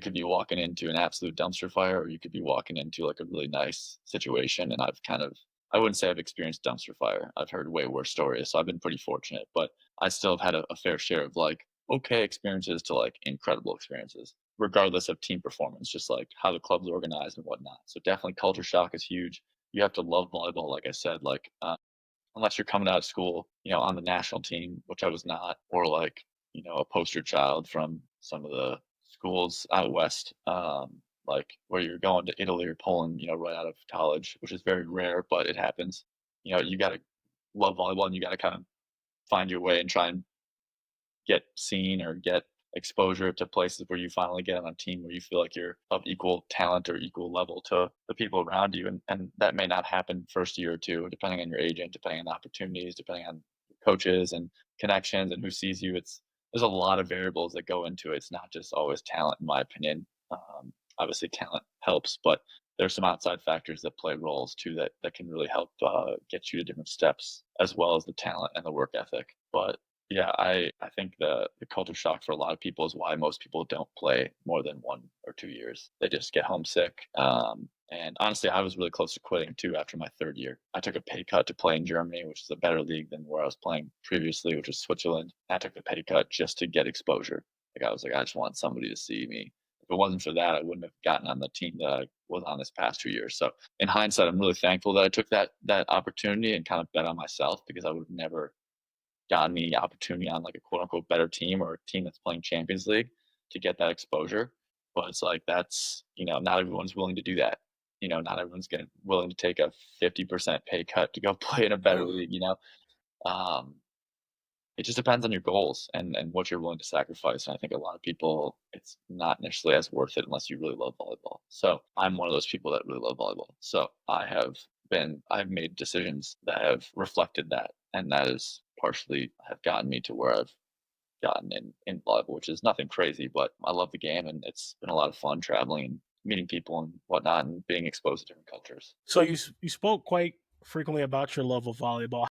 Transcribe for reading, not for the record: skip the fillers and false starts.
could be walking into an absolute dumpster fire, or you could be walking into like a really nice situation. And I wouldn't say I've experienced dumpster fire. I've heard way worse stories. So I've been pretty fortunate, but I still have had a fair share of like okay experiences to like incredible experiences, regardless of team performance, just like how the club's organized and whatnot. So definitely culture shock is huge. You have to love volleyball, like I said, like unless you're coming out of school, on the national team, which I was not, or like, a poster child from some of the schools out west, like where you're going to Italy or Poland, right out of college, which is very rare, but it happens. You got to love volleyball and you got to kind of find your way and try and get seen or get exposure to places where you finally get on a team where you feel like you're of equal talent or equal level to the people around you. And that may not happen first year or two, depending on your agent, depending on opportunities, depending on coaches and connections and who sees you. There's a lot of variables that go into it. It's not just always talent, in my opinion. Obviously, talent helps, but there's some outside factors that play roles too that can really help get you to different steps, as well as the talent and the work ethic. But yeah, I think the culture shock for a lot of people is why most people don't play more than 1 or 2 years. They just get homesick. And honestly, I was really close to quitting too after my third year. I took a pay ut to play in Germany, which is a better league than where I was playing previously, which was Switzerland. I took the pay cut just to get exposure. Like I was like, I just want somebody to see me. If it wasn't for that, I wouldn't have gotten on the team that I was on this past 2 years. So in hindsight, I'm really thankful that I took that opportunity and kind of bet on myself, because I would have never gotten the opportunity on like a quote unquote better team or a team that's playing Champions League to get that exposure. But it's like not everyone's willing to do that. Not everyone's willing to take a 50% pay cut to go play in a better Oh, league. Um, it just depends on your goals and what you're willing to sacrifice. And I think a lot of people, it's not necessarily as worth it unless you really love volleyball. So I'm one of those people that really love volleyball. So I've made decisions that have reflected that, and that is partially have gotten me to where I've gotten in volleyball, which is nothing crazy, but I love the game, and it's been a lot of fun traveling and meeting people and whatnot, and being exposed to different cultures. so you spoke quite frequently about your love of volleyball.